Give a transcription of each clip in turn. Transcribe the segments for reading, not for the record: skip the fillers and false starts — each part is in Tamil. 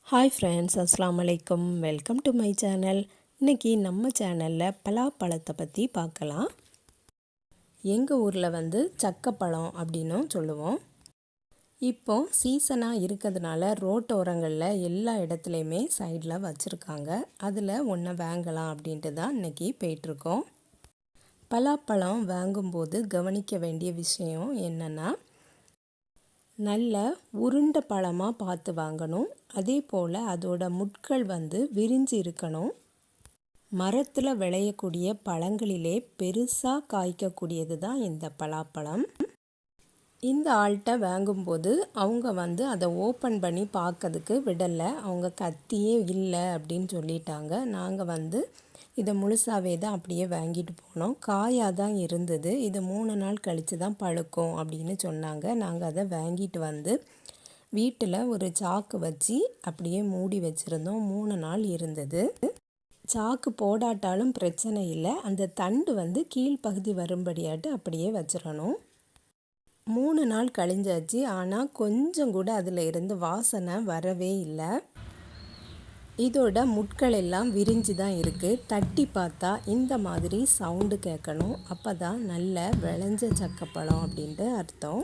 ஹாய் ஃப்ரெண்ட்ஸ், அஸ்ஸலாமு அலைக்கும். Welcome to my channel. இன்றைக்கி நம்ம சேனலில் பலாப்பழத்தை பற்றி பார்க்கலாம். எங்கள் ஊரில் சக்கப்பழம் அப்படின்னும் சொல்லுவோம். இப்போ சீசனாக இருக்கிறதுனால ரோட்டோரங்களில் எல்லா இடத்துலையுமே சைடில் வச்சுருக்காங்க. அதில் ஒன்றை வாங்கலாம் அப்படின்ட்டு தான் இன்றைக்கி போயிட்டுருக்கோம். பலாப்பழம் வாங்கும்போது கவனிக்க வேண்டிய விஷயம் என்னென்னா, நல்ல உருண்டை பழமாக பார்த்து வாங்கணும். அதே போல் அதோட முட்கள் விரிஞ்சு இருக்கணும். மரத்தில் விளையக்கூடிய பழங்களிலே பெருசாக காய்க்கக்கூடியது தான் இந்த பலாப்பழம். இந்த ஆள்கிட்ட வாங்கும்போது அவங்க அதை ஓப்பன் பண்ணி பார்க்கறதுக்கு விடலை. அவங்க கத்தியே இல்லை அப்படின்னு சொல்லிட்டாங்க. நாங்கள் இதை முழுசாகவே தான் அப்படியே வாங்கிட்டு போனோம். காயாக தான் இருந்தது. இது 3 நாள் கழித்து தான் பழுக்கும் அப்படின்னு சொன்னாங்க. நாங்கள் அதை வாங்கிட்டு வீட்டில் ஒரு சாக்கு வச்சு அப்படியே மூடி வச்சுருந்தோம். 3 நாள் இருந்தது. சாக்கு போடாட்டாலும் பிரச்சனை இல்லை. அந்த தண்டு கீழ்ப்பகுதி வரும்படியாட்டு அப்படியே வச்சிடணும். 3 நாள் கழிஞ்சாச்சு. ஆனால் கொஞ்சம் கூட அதில் இருந்து வாசனை வரவே இல்லை. இதோட முட்கள் எல்லாம் விரிஞ்சு தான் இருக்குது. தட்டி பார்த்தா இந்த மாதிரி சவுண்டு கேட்கணும். அப்போ தான் நல்ல விளைஞ்ச சக்கப்பழம் அப்படின்ட்டு அர்த்தம்.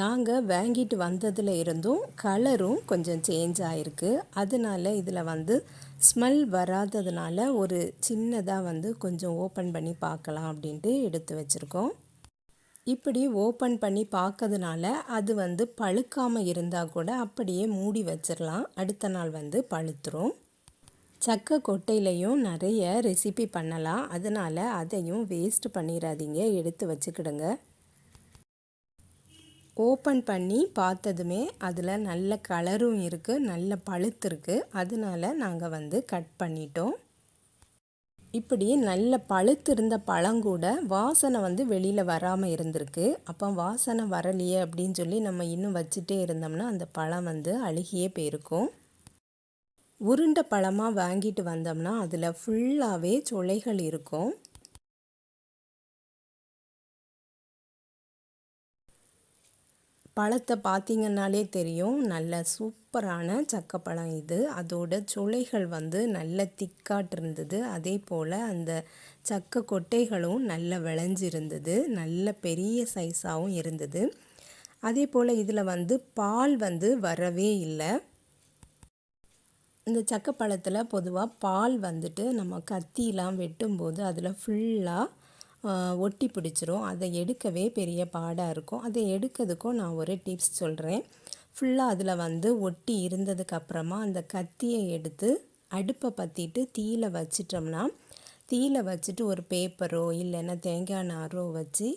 நாங்கள் வாங்கிட்டு வந்ததில் இருந்தும் கலரும் கொஞ்சம் சேஞ்ச் ஆகிருக்கு. அதனால இதில் ஸ்மெல் வராததுனால ஒரு சின்னதாக கொஞ்சம் ஓப்பன் பண்ணி பார்க்கலாம் அப்படின்ட்டு எடுத்து வச்சுருக்கோம். இப்படி ஓப்பன் பண்ணி பார்க்கறதுனால அது பழுக்காமல் இருந்தால் கூட அப்படியே மூடி வச்சிடலாம். அடுத்த நாள் பழுத்துரும். சக்கை கொட்டையிலையும் நிறைய ரெசிபி பண்ணலாம். அதனால் அதையும் வேஸ்ட் பண்ணிடாதீங்க, எடுத்து வச்சுக்கிடுங்க. ஓப்பன் பண்ணி பார்த்ததுமே அதில் நல்ல கலரும் இருக்குது, நல்ல பழுத்திருக்கு. அதனால நாங்கள் கட் பண்ணிட்டோம். இப்படி நல்ல பழுத்திருந்த பழங்கூட வாசனை வெளியில் வராமல் இருந்திருக்கு. அப்போ வாசனை வரலையே அப்படின்னு சொல்லி நம்ம இன்னும் வச்சுட்டே இருந்தோம்னா அந்த பழம் அழுகியே போயிருக்கும். உருண்டை பழமாக வாங்கிட்டு வந்தோம்னா அதில் ஃபுல்லாகவே சுளைகள் இருக்கும். பழத்தை பார்த்திங்கன்னாலே தெரியும், நல்ல சூப்பரான சக்கப்பழம் இது. அதோட சுளைகள் நல்ல திக்காட்டு இருந்தது. அதே போல் அந்த சக்கை கொட்டைகளும் நல்ல விளைஞ்சிருந்தது. நல்ல பெரிய சைஸாகவும் இருந்தது. அதே போல் இதில் பால் வரவே இல்லை. இந்த சக்கப்பழத்தில் பொதுவாக பால் நம்ம கத்திலாம் வெட்டும்போது அதில் ஃபுல்லாக ஒட்டி பிடிச்சிரும். அதை எடுக்கவே பெரிய பாடாக இருக்கும். அதை எடுக்கிறதுக்கும் நான் ஒரு டிப்ஸ் சொல்கிறேன். ஃபுல்லாக அதில் ஒட்டி இருந்ததுக்கப்புறமா அந்த கத்தியை எடுத்து அடுப்பை பற்றிட்டு தீயில வச்சிட்டோம்னா, தீயில வச்சுட்டு ஒரு பேப்பரோ இல்லைன்னா தேங்காய் நாரோ வச்சு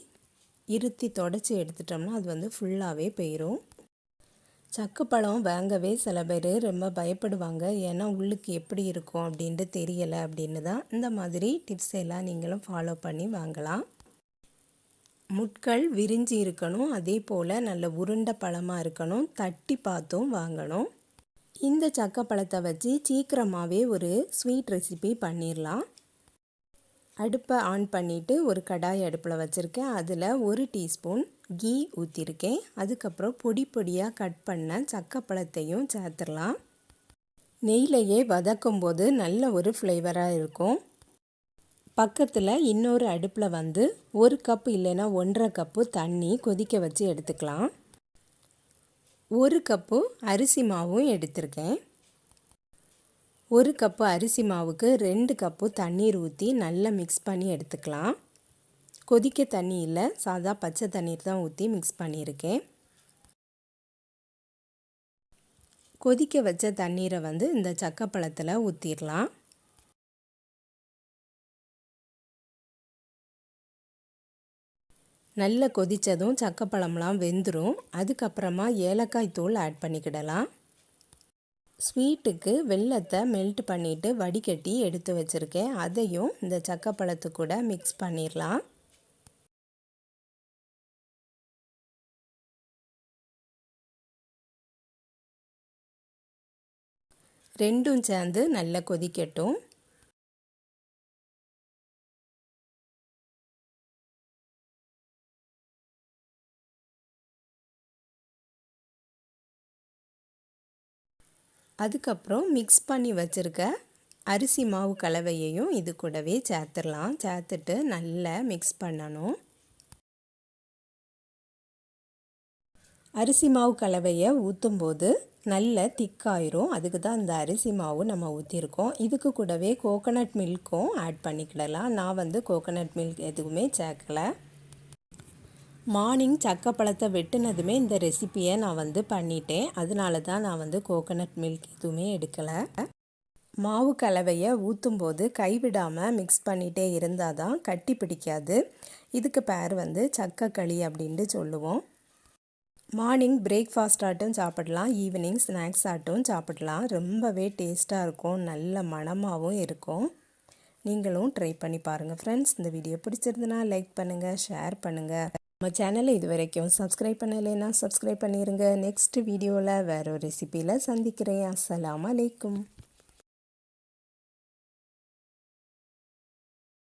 இருத்தி தொடச்சி எடுத்துட்டோம்னா அது ஃபுல்லாகவே போயிடும். சக்கப்பழம் வாங்கவே சில பேர் ரொம்ப பயப்படுவாங்க. ஏன்னா உள்ளுக்கு எப்படி இருக்கும் அப்படின்ட்டு தெரியலை அப்படின்னு தான். இந்த மாதிரி டிப்ஸ் எல்லாம் நீங்களும் ஃபாலோ பண்ணி வாங்கலாம். முட்கள் விரிஞ்சி இருக்கணும். அதே போல் நல்ல உருண்டை பழமாக இருக்கணும். தட்டி பார்த்தும் வாங்கணும். இந்த சக்கப்பழத்தை வச்சு சீக்கிரமாகவே ஒரு ஸ்வீட் ரெசிபி பண்ணிடலாம். அடுப்பை ஆன் பண்ணிவிட்டு ஒரு கடாய் அடுப்பில் வச்சுருக்கேன். அதில் 1 டீஸ்பூன் கீ ஊற்றிருக்கேன். அதுக்கப்புறம் பொடி பொடியாக கட் பண்ண சக்கப்பழத்தையும் சேர்த்துடலாம். நெய்யிலையே வதக்கும்போது நல்ல ஒரு ஃப்ளேவராக இருக்கும். பக்கத்தில் இன்னொரு அடுப்பில் 1 கப்பு இல்லைன்னா 1.5 கப்பு தண்ணி கொதிக்க வச்சு எடுத்துக்கலாம். 1 கப்பு அரிசி மாவும் எடுத்திருக்கேன். 1 கப்பு அரிசி மாவுக்கு 2 கப்பு தண்ணீர் ஊற்றி நல்லா மிக்ஸ் பண்ணி எடுத்துக்கலாம். கொதிக்க தண்ணி இல்லை, சாதா பச்சை தண்ணீர் தான் ஊற்றி மிக்ஸ் பண்ணியிருக்கேன். கொதிக்க வச்ச தண்ணீரை இந்த சக்கப்பழத்தில் ஊற்றிடலாம். நல்லா கொதித்ததும் சக்கப்பழம்லாம் வெந்துடும். அதுக்கப்புறமா ஏலக்காய் தூள் ஆட் பண்ணிக்கிடலாம். ஸ்வீட்டுக்கு வெல்லத்தை மெல்ட் பண்ணிவிட்டு வடிகட்டி எடுத்து வச்சுருக்கேன். அதையும் இந்த சக்கப்பழத்து கூட மிக்ஸ் பண்ணிடலாம். ரெண்டும் சேர்ந்து நல்லா கொதிக்கட்டும். அதுக்கப்புறம் மிக்ஸ் பண்ணி வச்சுருக்க அரிசி மாவு கலவையையும் இது கூடவே சேர்த்துடலாம். சேர்த்துட்டு நல்லா மிக்ஸ் பண்ணணும். அரிசி மாவு கலவையை ஊற்றும்போது நல்ல திக்காயிரும். அதுக்கு தான் இந்த அரிசி மாவு நம்ம ஊற்றிருக்கோம். இதுக்கு கூடவே கோகோனட் மில்க்கும் ஆட் பண்ணிக்கிடலாம். நான் வந்து கோகோனட் மில்க் எதுவுமே சேர்க்கலை. மார்னிங் சக்கப்பழத்தை வெட்டினதுமே இந்த ரெசிப்பியை நான் வந்து பண்ணிட்டேன். அதனால தான் நான் வந்து கோகோனட் மில்க் எதுவுமே எடுக்கலை. மாவு கலவையை ஊற்றும்போது கைவிடாமல் மிக்ஸ் பண்ணிகிட்டே இருந்தால் தான் கட்டி பிடிக்காது. இதுக்கு பேர் வந்து சக்கக்களி அப்படின்ட்டு சொல்லுவோம். மார்னிங் பிரேக்ஃபாஸ்ட் ஆட்டும் சாப்பிடலாம், ஈவினிங் ஸ்நாக்ஸ் ஆட்டும் சாப்பிடலாம். ரொம்பவே டேஸ்ட்டாக இருக்கும், நல்ல மணமாகவும் இருக்கும். நீங்களும் ட்ரை பண்ணி பாருங்கள் ஃப்ரெண்ட்ஸ். இந்த வீடியோ பிடிச்சிருந்துன்னா லைக் பண்ணுங்கள், ஷேர் பண்ணுங்கள். நம்ம சேனலை இது வரைக்கும் சப்ஸ்கிரைப் பண்ணலைன்னா சப்ஸ்கிரைப் பண்ணிடுங்க. நெக்ஸ்ட் வீடியோவில் வேறு ஒரு ரெசிப்பியில் சந்திக்கிறேன். அஸ்ஸலாமு அலைக்கும்.